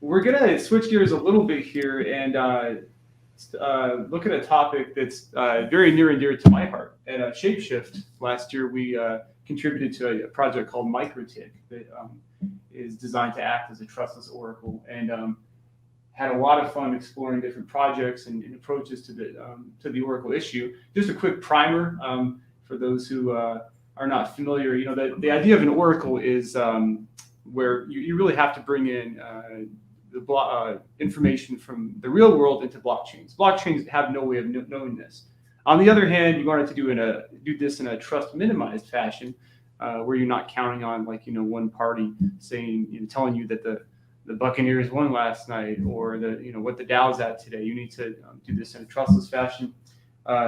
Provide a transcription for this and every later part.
We're going to switch gears a little bit here and look at a topic that's very near and dear to my heart. At Shapeshift last year, we contributed to a project called MicroTik that is designed to act as a trustless oracle, and had a lot of fun exploring different projects and approaches to the oracle issue. Just a quick primer for those who are not familiar. You know, the idea of an oracle is where you really have to bring in the information from the real world into blockchains. Blockchains have no way of knowing this. On the other hand, you wanted to do this in a trust minimized fashion, where you're not counting on, like, one party saying, telling you that the Buccaneers won last night, or what the Dow's at today. You need to do this in a trustless fashion.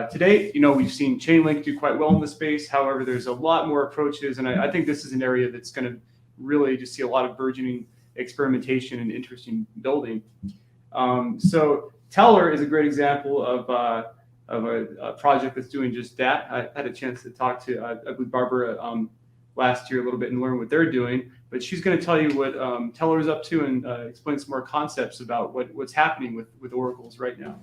Today, we've seen Chainlink do quite well in the space. However, there's a lot more approaches, and I think this is an area that's going to really just see a lot of burgeoning experimentation and interesting building. So Teller is a great example of a project that's doing just that. I had a chance to talk to, I believe, Barbara last year a little bit and learn what they're doing. But she's going to tell you what Teller is up to and explain some more concepts about what's happening with oracles right now.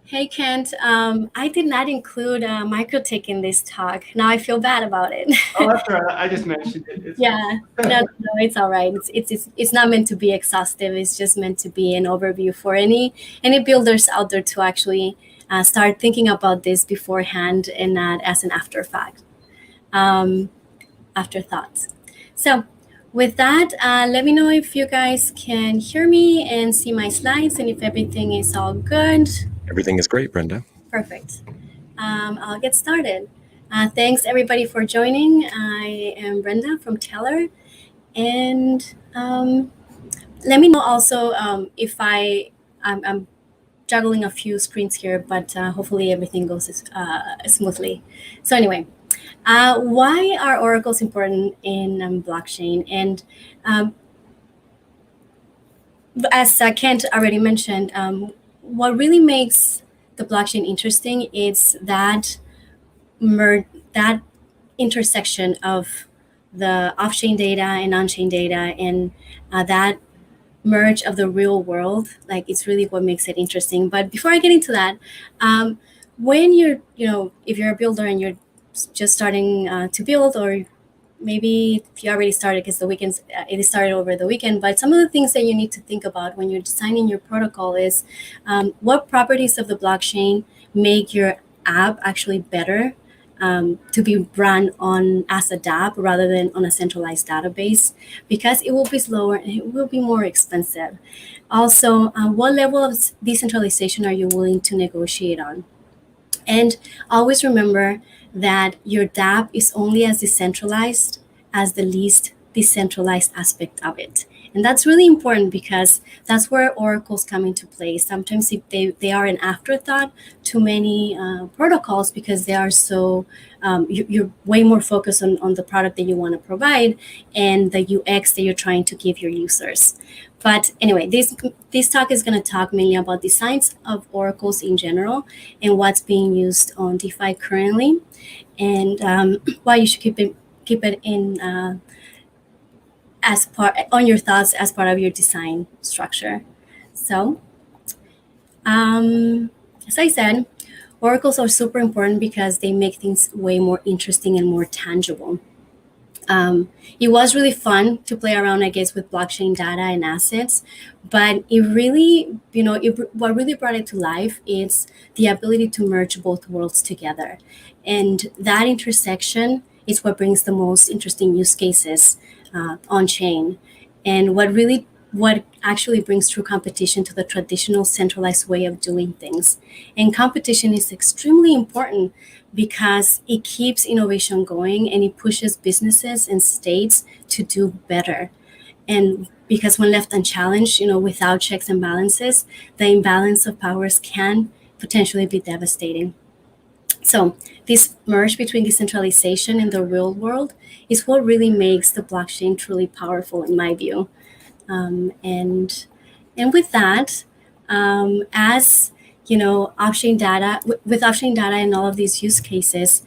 Hey, Kent. I did not include MicroTik in this talk. Now I feel bad about it. Oh, that's right. I just mentioned it. Yeah, no, it's all right. It's not meant to be exhaustive. It's just meant to be an overview for any builders out there to actually start thinking about this beforehand and not as an afterthought. So with that, let me know if you guys can hear me and see my slides, and if everything is all good. Everything is great, Brenda. Perfect. I'll get started. Thanks everybody for joining. I am Brenda from Teller, and let me know also if I'm juggling a few screens here, but hopefully everything goes smoothly. So anyway, why are oracles important in blockchain? And as Kent already mentioned, what really makes the blockchain interesting is that intersection of the off-chain data and on-chain data, and that merge of the real world. Like, it's really what makes it interesting. But before I get into that, when you're, if you're a builder and you're just starting to build, or maybe if you already started because it started over the weekend, but some of the things that you need to think about when you're designing your protocol is what properties of the blockchain make your app actually better to be run on as a dApp rather than on a centralized database, because it will be slower and it will be more expensive. Also, what level of decentralization are you willing to negotiate on? And always remember that your dApp is only as decentralized as the least decentralized aspect of it. And that's really important, because that's where oracles come into play. Sometimes they are an afterthought to many protocols, because they are so, you're way more focused on the product that you want to provide and the UX that you're trying to give your users. But anyway, this talk is going to talk mainly about the science of oracles in general and what's being used on DeFi currently, and why you should keep it in on your thoughts as part of your design structure. So, as I said, oracles are super important because they make things way more interesting and more tangible. It was really fun to play around, I guess, with blockchain data and assets, but it really, what really brought it to life is the ability to merge both worlds together. And that intersection is what brings the most interesting use cases on chain, and what actually brings true competition to the traditional centralized way of doing things. And competition is extremely important because it keeps innovation going and it pushes businesses and states to do better. And because when left unchallenged, without checks and balances, the imbalance of powers can potentially be devastating. So this merge between decentralization and the real world is what really makes the blockchain truly powerful, in my view. And with that, as off-chain data, with off-chain data and all of these use cases,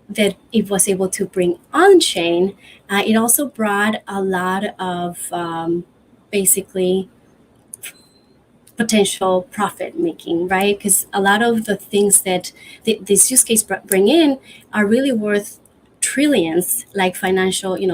that it was able to bring on chain, it also brought a lot of basically potential profit making, right? Because a lot of the things that this use case bring in are really worth trillions, like financial, in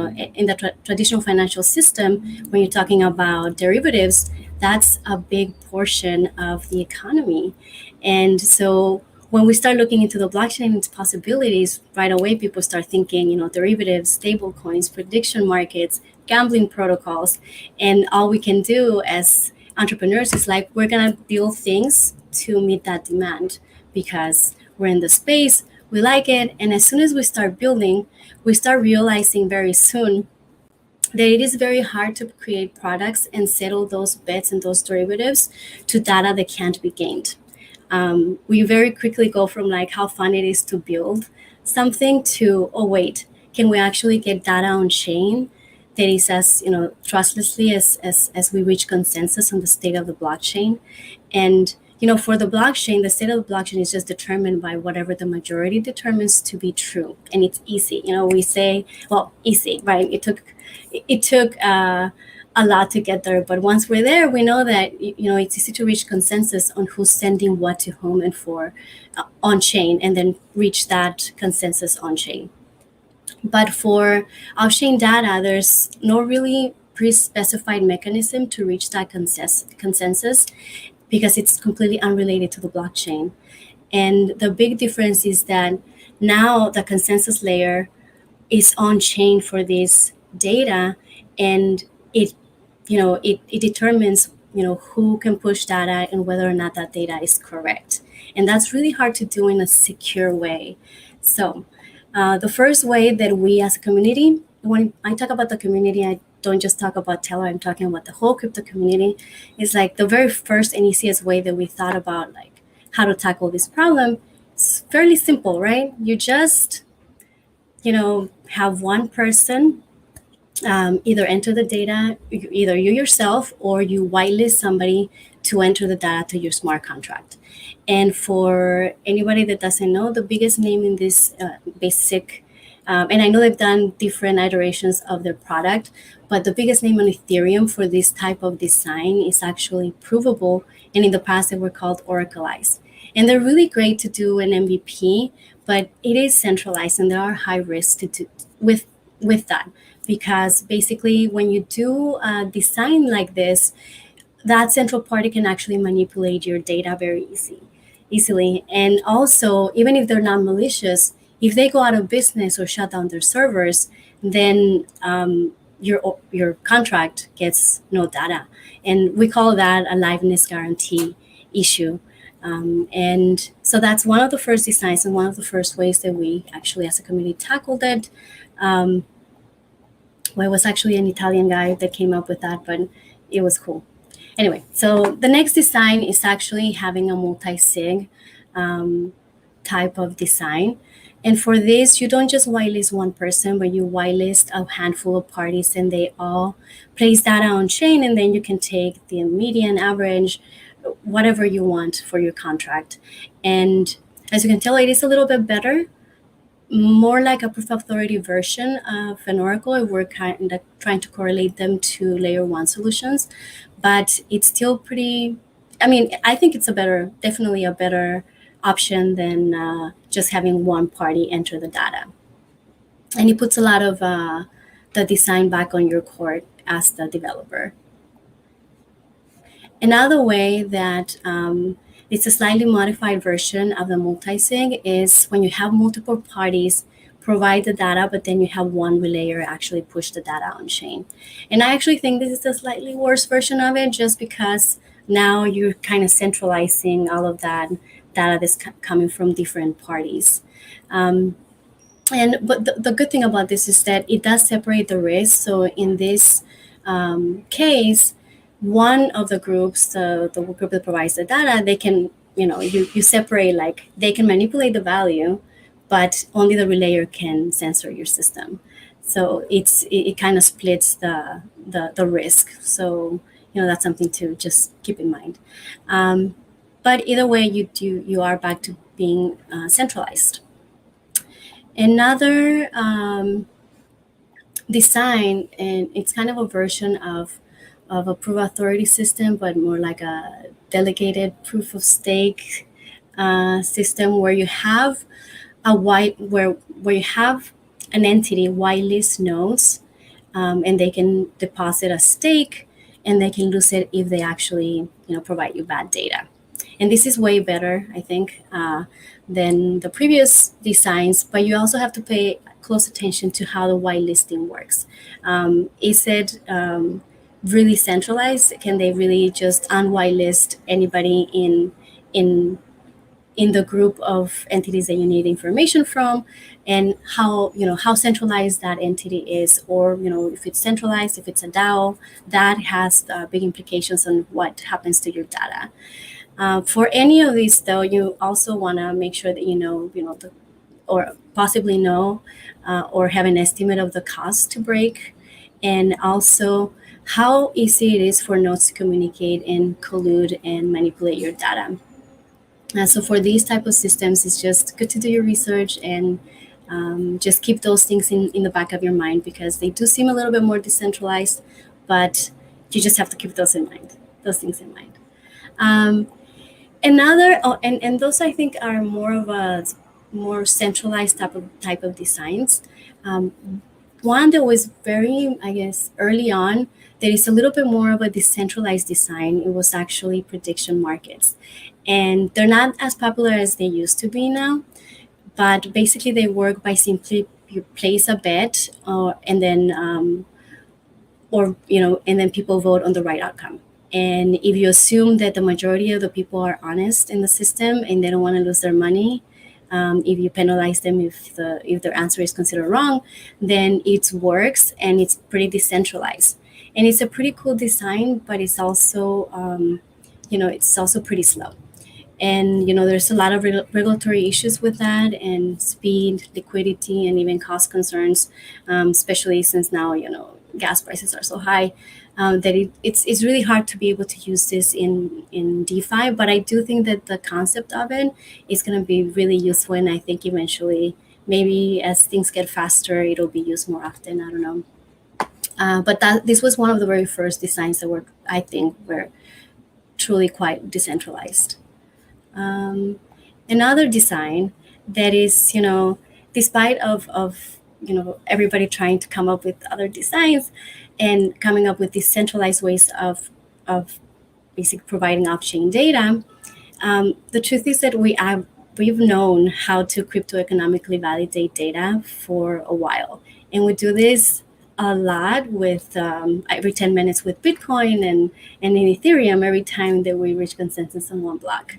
the traditional financial system. When you're talking about derivatives, that's a big portion of the economy. And so when we start looking into the blockchain and its possibilities, right away people start thinking, derivatives, stable coins, prediction markets, gambling protocols. And all we can do as entrepreneurs is like, we're gonna build things to meet that demand because we're in the space, we like it, and as soon as we start building, we start realizing very soon that it is very hard to create products and settle those bets and those derivatives to data that can't be gained. We very quickly go from like how fun it is to build something to, oh wait, can we actually get data on chain that is as trustlessly as we reach consensus on the state of the blockchain? And for the blockchain, the state of the blockchain is just determined by whatever the majority determines to be true, and it's easy. We say, well, easy, right? It took a lot to get there, but once we're there, we know that it's easy to reach consensus on who's sending what to whom and for on chain, and then reach that consensus on chain. But for off-chain data, there's no really pre-specified mechanism to reach that consensus because it's completely unrelated to the blockchain. And the big difference is that now the consensus layer is on chain for this data, and it determines who can push data and whether or not that data is correct. And that's really hard to do in a secure way. So the first way that we as a community, when I talk about the community, I don't just talk about Teller, I'm talking about the whole crypto community, is like the very first and easiest way that we thought about like how to tackle this problem. It's fairly simple, right? You just, have one person either enter the data, either you yourself or you whitelist somebody to enter the data to your smart contract. And for anybody that doesn't know, the biggest name in this basic, and I know they've done different iterations of their product, but the biggest name on Ethereum for this type of design is actually Provable, and in the past they were called Oracleize. And they're really great to do an MVP, but it is centralized and there are high risks to do with that, because basically when you do a design like this, that central party can actually manipulate your data very easily. And also, even if they're not malicious, if they go out of business or shut down their servers, then your contract gets no data. And we call that a liveness guarantee issue. And so that's one of the first designs and one of the first ways that we actually as a community tackled it. Well, it was actually an Italian guy that came up with that, but it was cool. Anyway, so the next design is actually having a multi-sig type of design. And for this, you don't just whitelist one person, but you whitelist a handful of parties and they all place data on chain, and then you can take the median, average, whatever you want for your contract. And as you can tell, it is a little bit better, more like a proof of authority version of an Oracle if we're kind of trying to correlate them to layer one solutions. But it's still pretty, I think it's definitely a better option than just having one party enter the data. And it puts a lot of the design back on your court as the developer. Another way that it's a slightly modified version of the multi-sig is when you have multiple parties provide the data, but then you have one relayer actually push the data on chain. And I actually think this is a slightly worse version of it, just because now you're kind of centralizing all of that data that's coming from different parties. But the good thing about this is that it does separate the risk. So in this case, one of the groups, the group that provides the data, they can, you separate, like they can manipulate the value, but only the relayer can censor your system. So it kind of splits the risk. So that's something to just keep in mind. But either way, you are back to being centralized. Another design, and it's kind of a version of a proof authority system, but more like a delegated proof of stake system, where you have where you have an entity whitelist nodes, and they can deposit a stake, and they can lose it if they actually provide you bad data. And this is way better, I think, than the previous designs. But you also have to pay close attention to how the whitelisting works. Is it really centralized? Can they really just unwhitelist anybody in in the group of entities that you need information from, and how centralized that entity is, or if it's centralized, if it's a DAO, that has big implications on what happens to your data. For any of these, though, you also want to make sure that or possibly know, or have an estimate of the cost to break, and also how easy it is for nodes to communicate and collude and manipulate your data. So for these type of systems, it's just good to do your research and just keep those things in the back of your mind, because they do seem a little bit more decentralized, but you just have to keep those things in mind. And those, I think, are more of a more centralized type of designs. One that was very, I guess, early on, that is a little bit more of a decentralized design. It was actually prediction markets. And they're not as popular as they used to be now, but basically they work by simply you place a bet, and then people vote on the right outcome. And if you assume that the majority of the people are honest in the system and they don't want to lose their money, if you penalize them if their answer is considered wrong, then it works, and it's pretty decentralized. And it's a pretty cool design, but it's also it's also pretty slow. And there's a lot of regulatory issues with that, and speed, liquidity, and even cost concerns, especially since now gas prices are so high, that it's really hard to be able to use this in DeFi. But I do think that the concept of it is going to be really useful, and I think eventually, maybe as things get faster, it'll be used more often. I don't know. But this was one of the very first designs that were truly quite decentralized. Another design that is, despite of everybody trying to come up with other designs and coming up with these centralized ways of basically providing off-chain data, the truth is that we've known how to crypto-economically validate data for a while, and we do this a lot with every 10 minutes with Bitcoin and in Ethereum every time that we reach consensus on one block.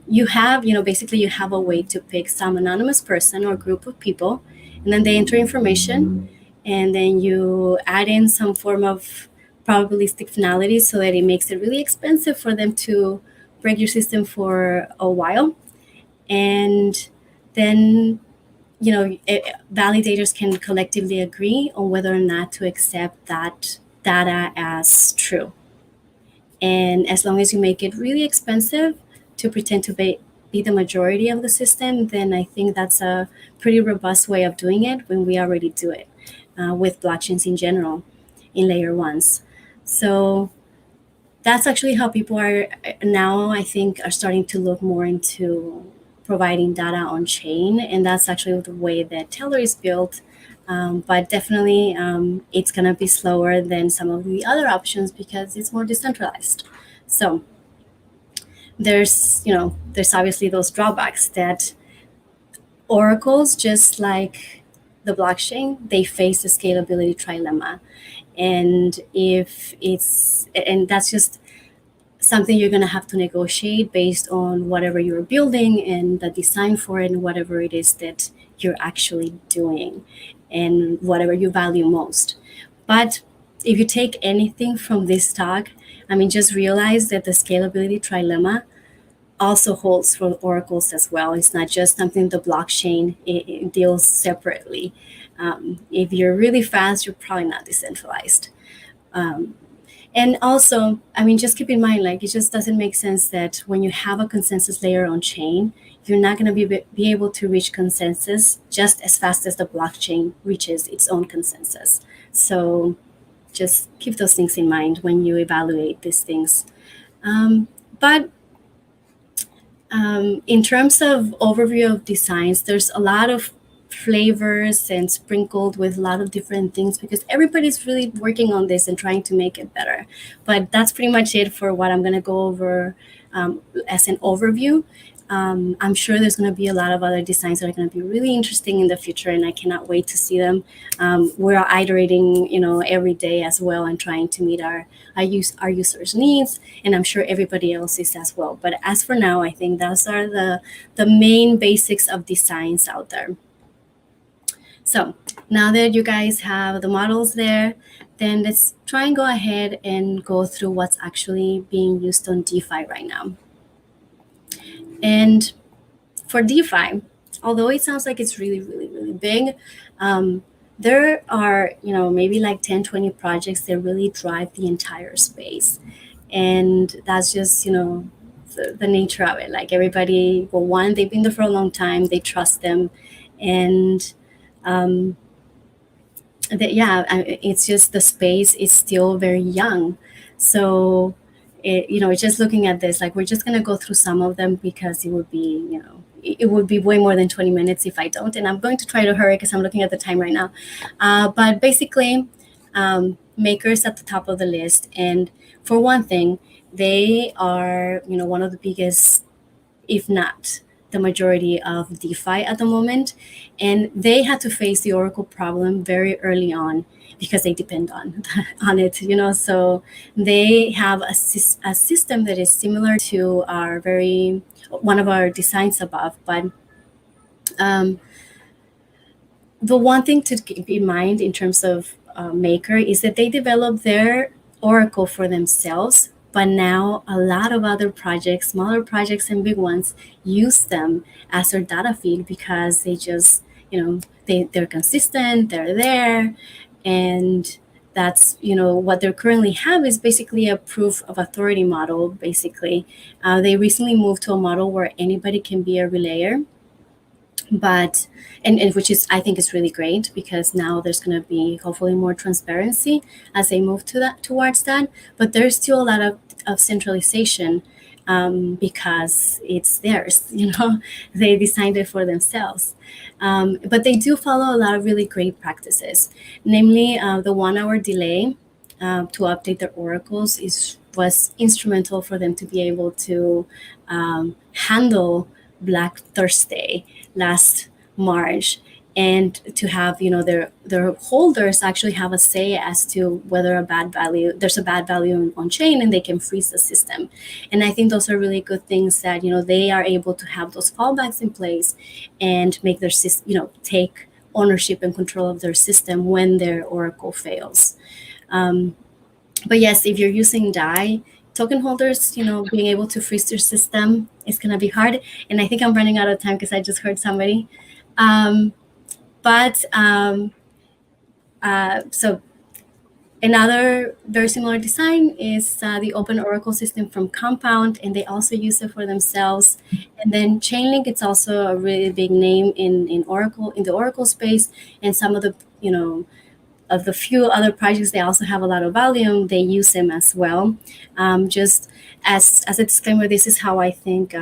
You have a way to pick some anonymous person or group of people, and then they enter information, and then you add in some form of probabilistic finality so that it makes it really expensive for them to break your system for a while. And then validators can collectively agree on whether or not to accept that data as true. And as long as you make it really expensive to pretend to be the majority of the system, then I think that's a pretty robust way of doing it when we already do it with blockchains in general in layer ones. So that's actually how people are now, I think, are starting to look more into providing data on chain, and that's actually the way that Teller is built. But definitely, it's gonna be slower than some of the other options because it's more decentralized. So there's obviously those drawbacks that oracles, just like the blockchain, they face the scalability trilemma, and that's just something you're going to have to negotiate based on whatever you're building and the design for it and whatever it is that you're actually doing and whatever you value most. But if you take anything from this talk, just realize that the scalability trilemma also holds for oracles as well. It's not just something the blockchain it deals separately. If you're really fast, you're probably not decentralized. And also, I mean, just keep in mind, like, it just doesn't make sense that when you have a consensus layer on chain, you're not going to be able to reach consensus just as fast as the blockchain reaches its own consensus. So just keep those things in mind when you evaluate these things. But in terms of overview of designs, there's a lot of flavors and sprinkled with a lot of different things because everybody's really working on this and trying to make it better. But that's pretty much it for what I'm going to go over as an overview. I'm sure there's going to be a lot of other designs that are going to be really interesting in the future, and I cannot wait to see them. We're iterating, every day as well and trying to meet our users' needs, and I'm sure everybody else is as well. But as for now, I think those are the main basics of designs out there. So now that you guys have the models there, then let's try and go ahead and go through what's actually being used on DeFi right now. And for DeFi, although it sounds like it's really, really, really big, there are, maybe like 10, 20 projects that really drive the entire space. And that's just, the nature of it. Like everybody, well, one, they've been there for a long time, they trust them. And it's just the space is still very young. So just looking at this, like we're just going to go through some of them because it would be, it would be way more than 20 minutes if I don't. And I'm going to try to hurry because I'm looking at the time right now. But basically, Maker's at the top of the list. And for one thing, they are, one of the biggest, if not the majority of DeFi at the moment. And they had to face the Oracle problem very early on because they depend on it, So they have a system that is similar to one of our designs above. But the one thing to keep in mind in terms of Maker is that they developed their Oracle for themselves, but now a lot of other projects, smaller projects and big ones, use them as their data feed because they just, they're consistent, they're there. And that's, what they currently have is basically a proof of authority model, basically. They recently moved to a model where anybody can be a relayer, but and which is, I think, is really great because now there's going to be hopefully more transparency as they move towards that. But there's still a lot of centralization because it's theirs, they designed it for themselves. But they do follow a lot of really great practices, namely the 1 hour delay to update their oracles was instrumental for them to be able to handle Black Thursday last March, and to have their holders actually have a say as to whether there's a bad value on chain, and they can freeze the system. And I think those are really good things that they are able to have those fallbacks in place and make their take ownership and control of their system when their oracle fails. But yes, if you're using DAI, token holders, being able to freeze their system is going to be hard. And I think I'm running out of time because I just heard somebody. So another very similar design is the Open Oracle system from Compound, and they also use it for themselves. And then Chainlink, it's also a really big name in Oracle, in the Oracle space, and some of the of the few other projects they also have a lot of volume, they use them as well. Just as a disclaimer, this is how I think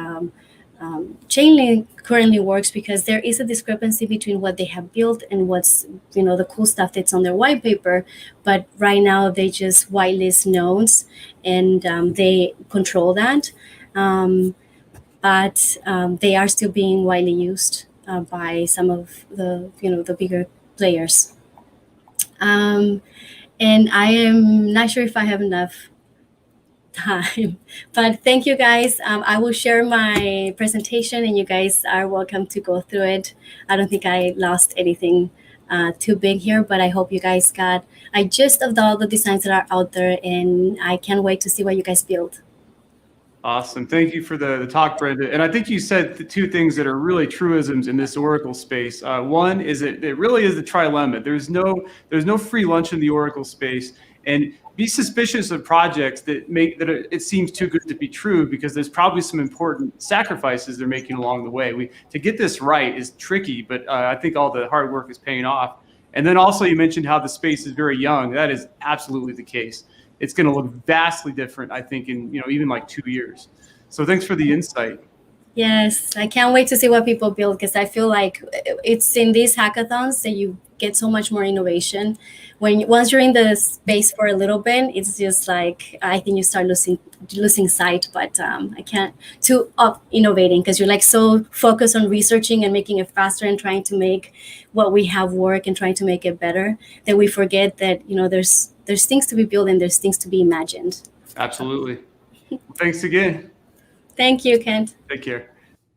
Chainlink currently works, because there is a discrepancy between what they have built and what's the cool stuff that's on their white paper. But right now they just whitelist nodes, and they control that. But they are still being widely used by some of the the bigger players. And I am not sure if I have enough time, but thank you guys. I will share my presentation, and you guys are welcome to go through it. I don't think I lost anything too big here, but I hope you guys got a gist of all the designs that are out there, and I can't wait to see what you guys build. Awesome. Thank you for the talk, Brenda. And I think you said the two things that are really truisms in this Oracle space. One is it really is the trilemma. There's no free lunch in the Oracle space. And be suspicious of projects that it seems too good to be true, because there's probably some important sacrifices they're making along the way. To get this right is tricky, but I think all the hard work is paying off. And then also you mentioned how the space is very young. That is absolutely the case. It's going to look vastly different, I think, in even like 2 years. So thanks for the insight. Yes, I can't wait to see what people build, because I feel like it's in these hackathons that you get so much more innovation. Once you're in the space for a little bit, it's just like, I think you start losing sight. But I can't innovating, because you're like so focused on researching and making it faster and trying to make what we have work and trying to make it better, that we forget that there's things to be built and there's things to be imagined. Absolutely. Thanks again. Thank you, Kent. Take care.